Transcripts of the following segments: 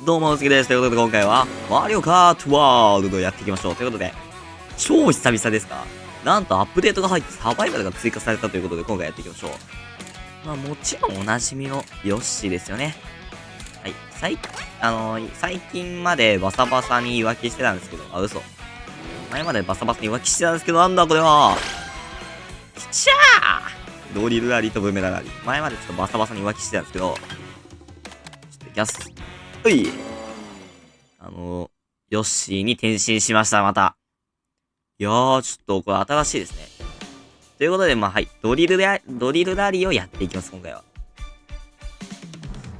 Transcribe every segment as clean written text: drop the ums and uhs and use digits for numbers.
どうも、うすぎです。ということで今回は、マリオカートワールドやっていきましょう。ということで、超久々ですか？なんとアップデートが入ってサバイバルが追加されたということで今回やっていきましょう。まあもちろんおなじみのヨッシーですよね。はい。最近までバサバサに浮気してたんですけど、嘘。前までバサバサに浮気してたんですけど、なんだこれは。きちゃードリルラリーとブーメランラリー。前までちょっとバサバサに浮気してたんですけど、ちょっといきます。ういヨッシーに転身しました、また。いやー、ちょっとこれ新しいですね。ということで、はい。ドリルラリーをやっていきます、今回は。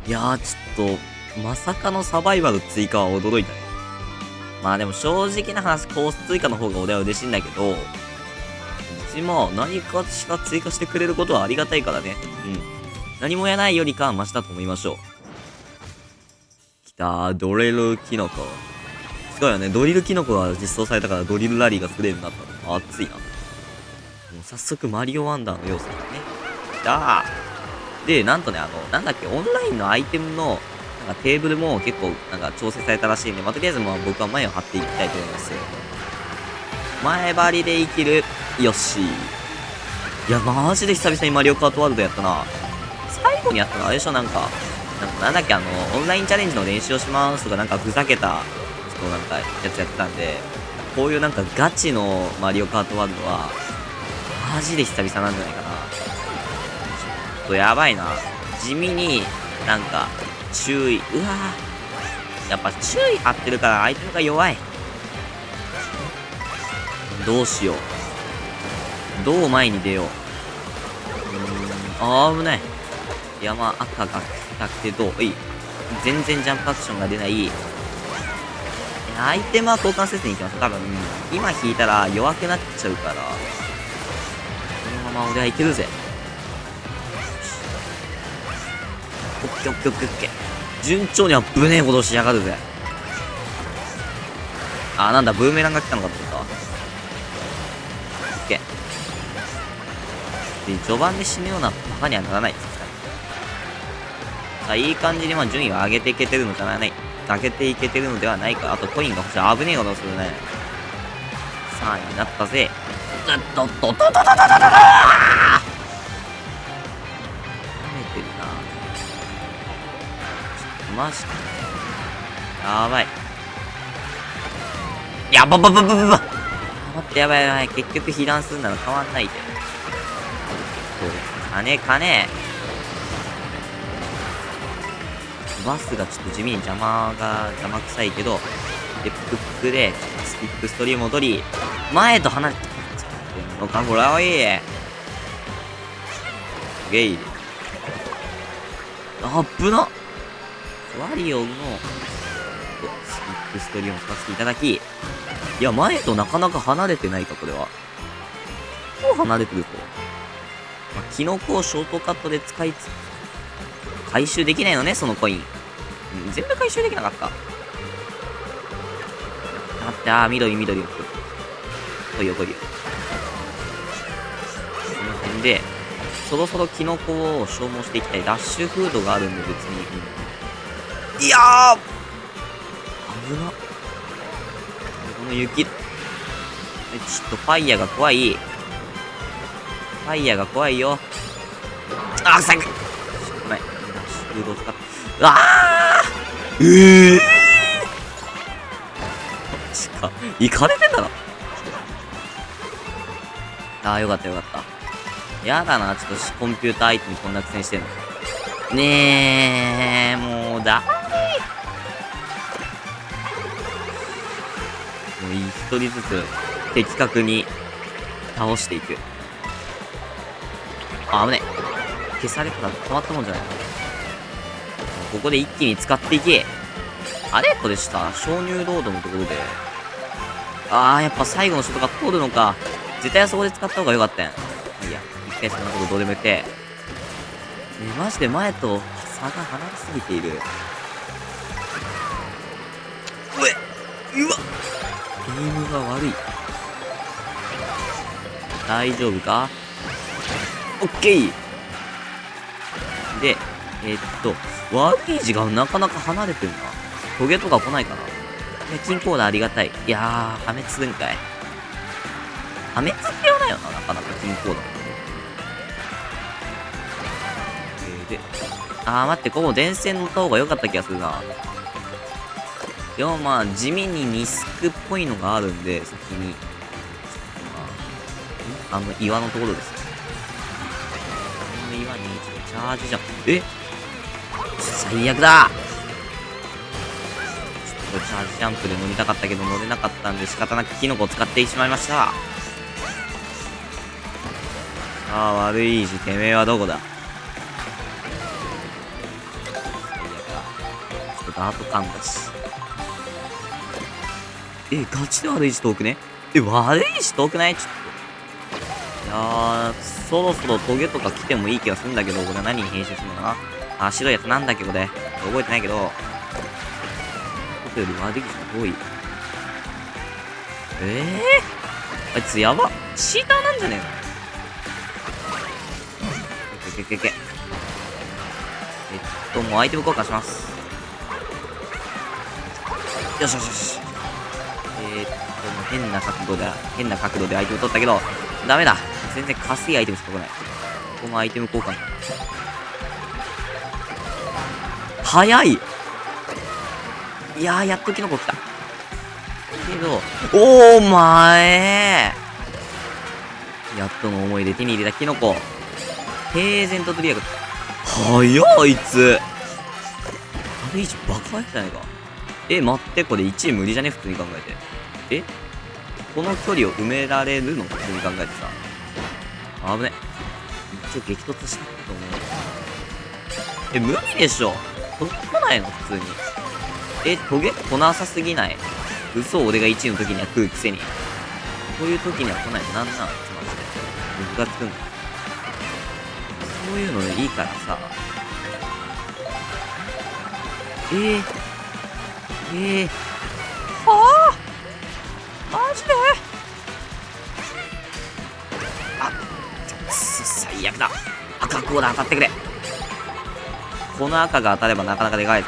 いやー、ちょっと、まさかのサバイバル追加は驚いたね。まあでも正直な話、コース追加の方が俺は嬉しいんだけど、うちも何かしら追加してくれることはありがたいからね。うん。何もやないよりかはマシだと思いましょう。きたー、ドリルキノコ。すごいよね。ドリルキノコが実装されたからドリルラリーが作れるようになったの。熱いな。もう早速マリオワンダーの要素だね。きたー。で、なんとね、なんだっけ、オンラインのアイテムの、なんかテーブルも結構、なんか調整されたらしいんで、とりあえず僕は前を張っていきたいと思います。前張りで生きる、よし。いや、マジで久々にマリオカートワールドやったな。最後にやったのあれでしょ、なんだっけ、オンラインチャレンジの練習をしますとか、なんかふざけた、なんか、やつやってたんで、こういうなんかガチのマリオカートワールドは、マジで久々なんじゃないかな。ちょっとやばいな。地味になんか、注意。うわぁ。やっぱ注意張ってるからアイテムが弱い。どうしよう。どう前に出よう。危ない。山赤が来たけど、全然ジャンプアクションが出ない。アイテムは交換せずにいきましょう。多分、今引いたら弱くなっちゃうから、このまま俺はいけるぜ。オッケーオッケーオッケーオッケー。順調にはぶねえほどしやがるぜ。なんだ、ブーメランが来たのかと思った。オッケー。で、序盤で死ぬようなバカにはならないです。いい感じに順位を上げていけてるのじゃない。上げていけてるのではないか。あとコインが欲しい。危ねえことするね。3位になったぜ。舐めてるな。マジか。やばい。待って、やばい。結局被弾するなら変わんないで。そう。金。バスがちょっと地味に邪魔くさいけど、で、プックで、スティックストリームを取り、前と離れて、のか、これはいい。ゲイ。ぶな。ワリオの、スティックストリームを使わせていただき、いや、前となかなか離れてないか、これは。もう離れてると。キノコをショートカットで使いつつ、回収できないのね、そのコイン。全部回収できなかった。緑。来いよ。この辺で、そろそろキノコを消耗していきたい。ダッシュフードがあるんで別に。いやー危な。この雪。ちょっとファイヤーが怖い。よ。最後。しょうがない。ダッシュフードを使って。行かれてんだろ。よかった。やだな、ちょっとコンピューター相手にこんな苦戦してんの。ねえ、もうだもう一人ずつ的確に倒していく。危ねえ。消されたらたまったもんじゃない。ここで一気に使っていけ。これした鍾乳ロードのところで。やっぱ最後のショットが通るのか。絶対あそこで使った方がよかったやん。いや、一回そんなことどうでもよくて。マジで前と差が離れすぎている。うわゲームが悪い。大丈夫か？オッケー。で、ワーゲージがなかなか離れてるな。トゲとか来ないかな。金コーダーありがたい。いやー、破滅するんかい。破滅って言わないよな、なかなか金コーダー。で、待って、ここ電線乗った方が良かった気がするな。でもまあ、地味にニスクっぽいのがあるんで、先に。岩のところですよ。岩に、チャージじゃん。最悪だ。チャージジャンプで乗りたかったけど乗れなかったんで仕方なくキノコを使ってしまいました。悪い意地、てめえはどこだ。ちょっとダート感だし。ガチで悪い意地遠くね。悪い意地遠くない？ちょっと。いやー、そろそろトゲとか来てもいい気がするんだけど、これ何に変身するのかな。白いやつなんだっけこれ。覚えてないけど。より悪い人多い。あいつやば。シーターなんじゃねえの。もうアイテム交換します。よしよしよし。変な角度でアイテム取ったけど、ダメだ。全然稼いアイテムしか来ない。ここもアイテム交換。早い。いやー、やっとキノコ来た。けど、前やっとの思いで手に入れたキノコ。平然と取りやがった。早っ、あいつ。あれ以上バカ早いじゃないか。待って、これ1位無理じゃね普通に考えて。この距離を埋められるの普通に考えてさ。危ね。一応激突したと思う。無理でしょ。トゲ来ないの普通に。トゲ来なさすぎない？嘘、俺が1位の時には食うくせに。こういう時には来ないのなんなん？つまり僕がつくんだ。そういうのでいいからさ。マジで？最悪だ。赤コーダー当たってくれ。この赤が当たればなかなかでかい。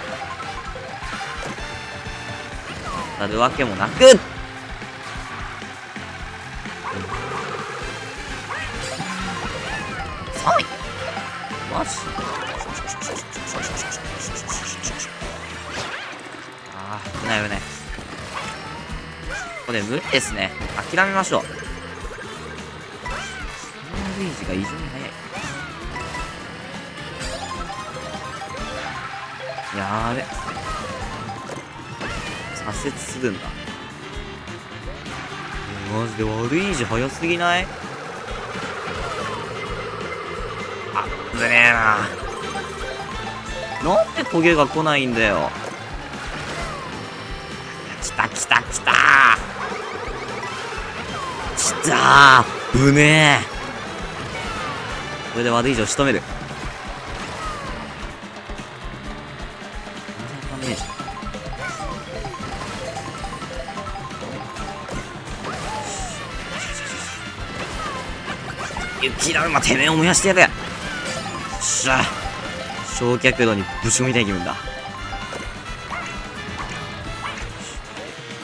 当たるわけもなく、3位マジ？危ない危ない。これ無理ですね。諦めましょう。このレイジが異常に速い。やーべ。左折するんだ。マジで悪い意地早すぎない？危ねえな。なんでトゲが来ないんだよ。来た来た来た来たー。ぶねえ。これで悪い意地を仕留める。全然ダメージ。雪だるま、てめえを燃やしてやる。よっしゃ。焼却炉にぶち込みたい気分だ。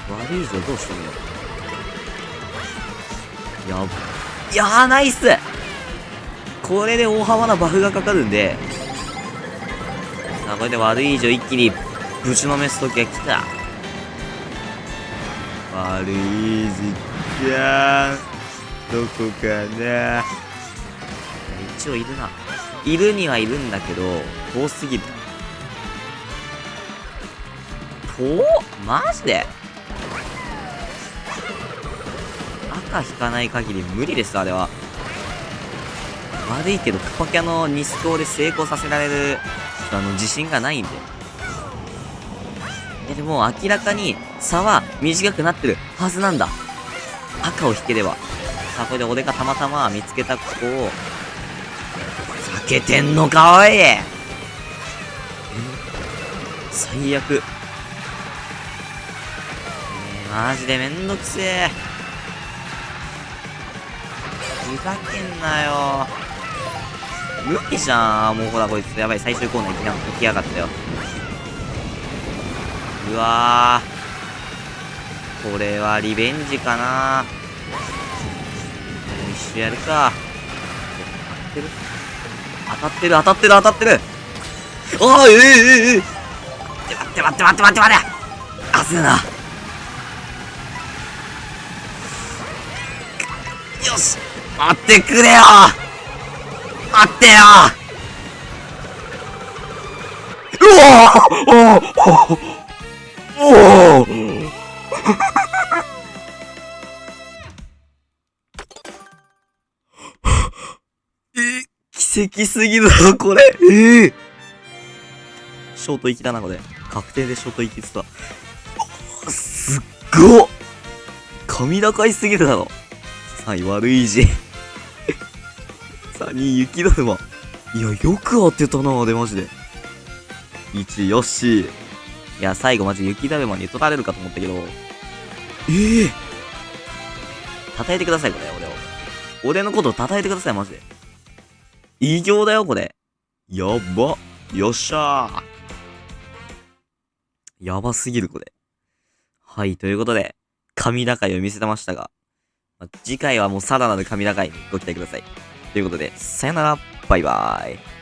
悪い以上どうしてみよう。いやー、ナイス。これで大幅なバフがかかるんで、さあこれで悪い以上一気にぶちのめす時が来た。悪い時間どこかな。一応いるな。いるにはいるんだけど遠すぎる。マジで赤引かない限り無理です。あれは悪いけどカパキャのニスコで成功させられる自信がないんで。でも明らかに差は短くなってるはずなんだ。赤を引ければ。さあこれで俺がたまたま見つけたここを避けてんのかおい。最悪。マジでめんどくせえ。ふざけんなよ。無理じゃん。もうほらこいつやばい。最終コーナー行きやがったよ。うわー。これはリベンジかな。もう一緒やるか。当たってる当たってる当たってる当たってる。ああ、待って待って待って待って待って。焦るな。よし、待ってくれよ。待ってよ。おお奇跡すぎるな、これ。ショート行きだな、これ。確定でショート行きってた。すっごっ。神高いすぎるだろ。3位悪い字。3位雪だるま。いや、よく当てたな、でマジで。1位よし。いや、最後マジ雪だるまに取られるかと思ったけど。称えてください、これ、俺を。俺のことを称えてください、マジで。異形だよ、これ。やば。よっしゃー。やばすぎる、これ。はい、ということで、神高いを見せてましたが、次回はもうさらなる神高いにご期待ください。ということで、さよなら、バイバーイ。